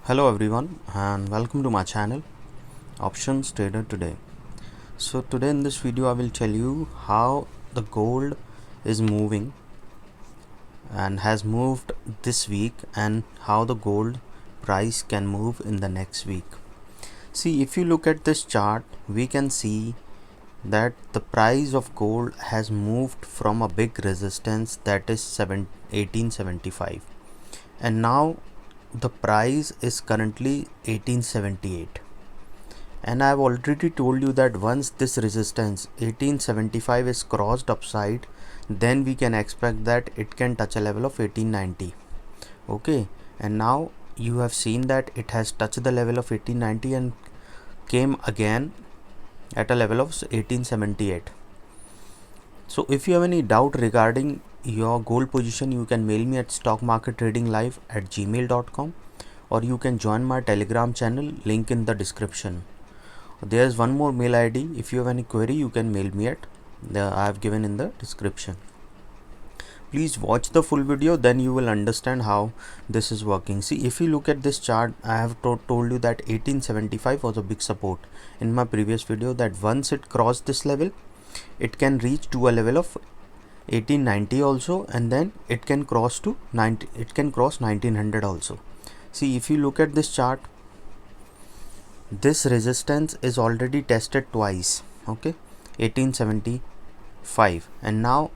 Hello everyone and welcome to my channel Options Trader Today. So today in this video I will tell you how the gold is moving and has moved this week and how the gold price can move in the next week. See, if you look at this chart, we can see that the price of gold has moved from a big resistance, that is 1875, and now the price is currently 1878. And I have already told you that once this resistance 1875 is crossed upside, then we can expect that it can touch a level of 1890. Okay, and now you have seen that it has touched the level of 1890 and came again at a level of 1878. So if you have any doubt regarding your gold position, you can mail me at stockmarkettradinglive@gmail.com, or you can join my Telegram channel, link in the description. There's one more mail ID. If you have any query, you can mail me at I have given in the description. Please watch the full video, then you will understand how this is working. See, if you look at this chart, I have told you that 1875 was a big support in my previous video, that once it crossed this level, it can reach to a level of 1890 also, and then it can cross to 90, it can cross 1900 also. See, if you look at this chart, this resistance is already tested twice, okay, 1875, and now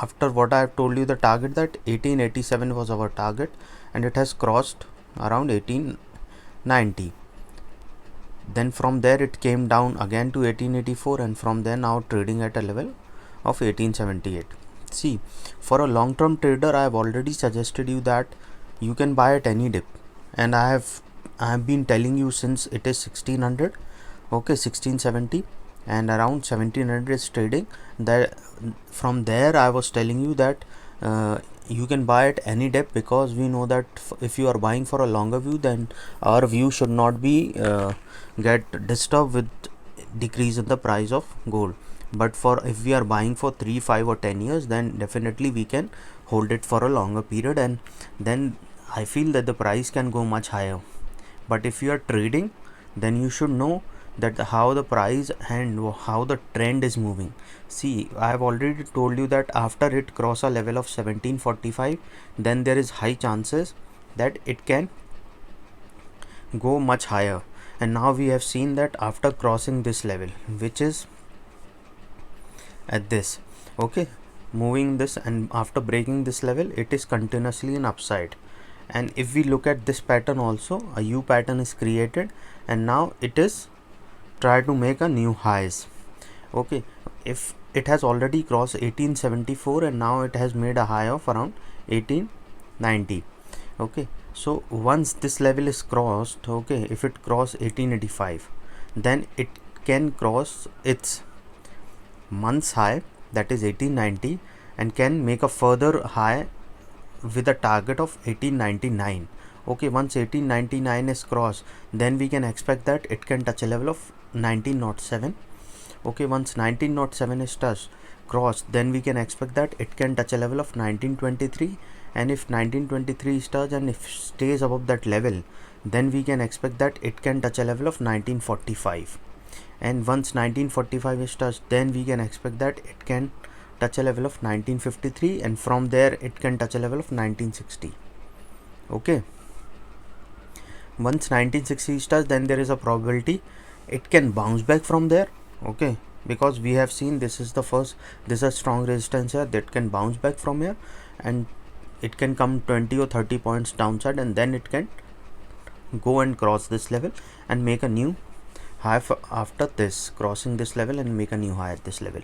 after what I have told you, the target, that 1887 was our target, and it has crossed around 1890. Then from there it came down again to 1884, and from there now trading at a level of 1878. See, for a long term trader, I have already suggested you that you can buy at any dip, and I have been telling you since it is 1600, okay, 1670, and around 1700 is trading. That from there I was telling you that you can buy at any depth, because we know that if you are buying for a longer view, then our view should not be get disturbed with decrease in the price of gold. But for if we are buying for 3, 5 or 10 years, then definitely we can hold it for a longer period, and then I feel that the price can go much higher. But if you are trading, then you should know that how the price and how the trend is moving. See, I have already told you that after it cross a level of 1745, then there is high chances that it can go much higher. And now we have seen that after crossing this level, which is at this, okay, moving this, and after breaking this level, it is continuously in upside. And if we look at this pattern also, a U pattern is created, and now it is try to make a new highs. Okay, if it has already crossed 1874, and now it has made a high of around 1890. Okay, so once this level is crossed, okay, if it cross 1885, then it can cross its month's high, that is 1890, and can make a further high with a target of 1899. Okay, once 1899 is crossed, then we can expect that it can touch a level of 1907. Okay, once 1907 is crossed, then we can expect that it can touch a level of 1923, and if 1923 is touched and if stays above that level, then we can expect that it can touch a level of 1945. And once 1945 is touched, then we can expect that it can touch a level of 1953, and from there it can touch a level of 1960. Okay, once 1960 starts, then there is a probability it can bounce back from there. Okay, because we have seen this is a strong resistance here that can bounce back from here, and it can come 20 or 30 points downside, and then it can go and cross this level and make a new high after this, crossing this level and make a new high at this level.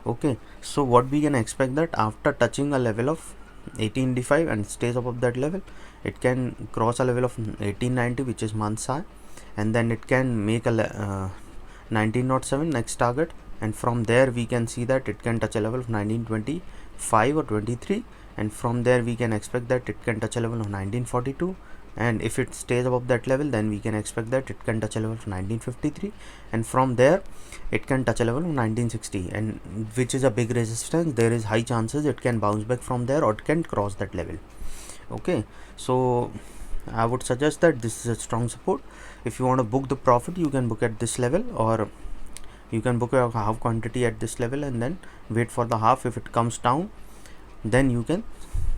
Okay, so what we can expect, that after touching a level of 1885 and stays above that level, it can cross a level of 1890, which is month's high, and then it can make a 1907 next target, and from there we can see that it can touch a level of 1925 or 23, and from there we can expect that it can touch a level of 1942, and if it stays above that level, then we can expect that it can touch a level of 1953, and from there it can touch a level of 1960, and which is a big resistance. There is high chances it can bounce back from there, or it can cross that level. Okay, so I would suggest that this is a strong support. If you want to book the profit, you can book at this level, or you can book a half quantity at this level and then wait for the half. If it comes down, then you can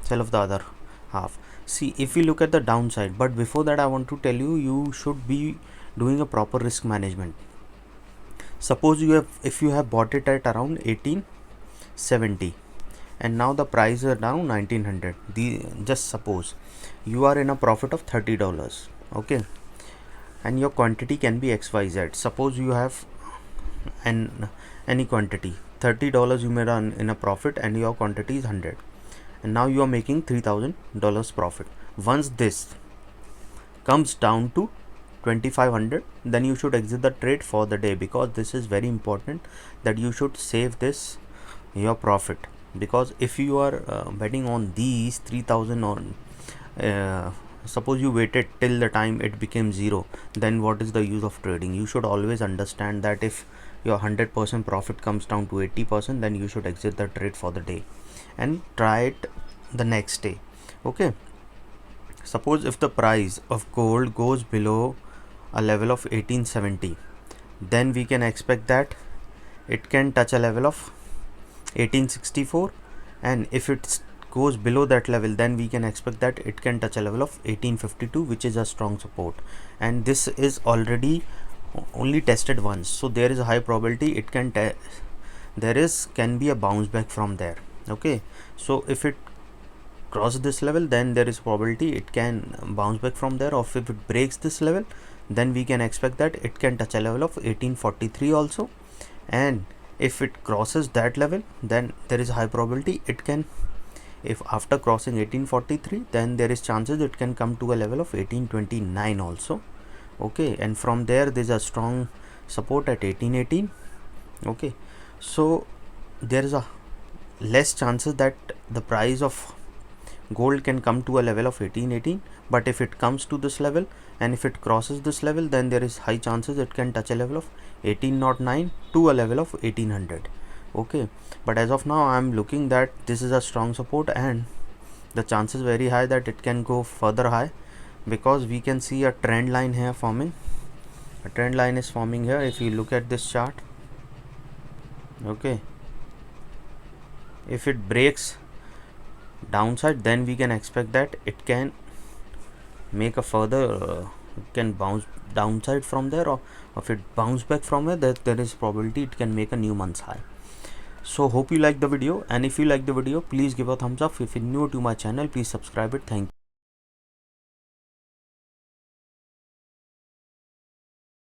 sell off the other half. See, if we look at the downside, but before that I want to tell you, you should be doing a proper risk management. Suppose if you have bought it at around 1870 and now the price is down 1900, just suppose you are in a profit of $30, okay, and your quantity can be XYZ. Suppose you have any quantity, $30 you may run in a profit and your quantity is 100, and now you are making $3000 profit. Once this comes down to 2500, then you should exit the trade for the day, because this is very important that you should save this your profit. Because if you are betting on these 3000 on suppose you waited till the time it became zero, then what is the use of trading? You should always understand that if your 100% profit comes down to 80%, then you should exit the trade for the day and try it the next day. Okay, suppose if the price of gold goes below a level of 1870, then we can expect that it can touch a level of 1864, and if it goes below that level, then we can expect that it can touch a level of 1852, which is a strong support, and this is already only tested once, so there is a high probability it can can be a bounce back from there. Okay, so if it crosses this level, then there is probability it can bounce back from there, or if it breaks this level, then we can expect that it can touch a level of 1843 also, and if it crosses that level, then there is a high probability it can, if after crossing 1843, then there is chances it can come to a level of 1829 also. Okay, and from there is a strong support at 1818. Okay, so there is a less chances that the price of gold can come to a level of 1818, but if it comes to this level and if it crosses this level, then there is high chances it can touch a level of 1809 to a level of 1800. Okay, but as of now I am looking that this is a strong support and the chances very high that it can go further high, because we can see a trend line here forming. A trend line is forming here if you look at this chart. Okay, if it breaks downside, then we can expect that it can make a further can bounce downside from there, or if it bounce back from it, that there is probability it can make a new month's high. So hope you like the video, and if you like the video, please give a thumbs up. If you're new to my channel, please subscribe it. Thank you.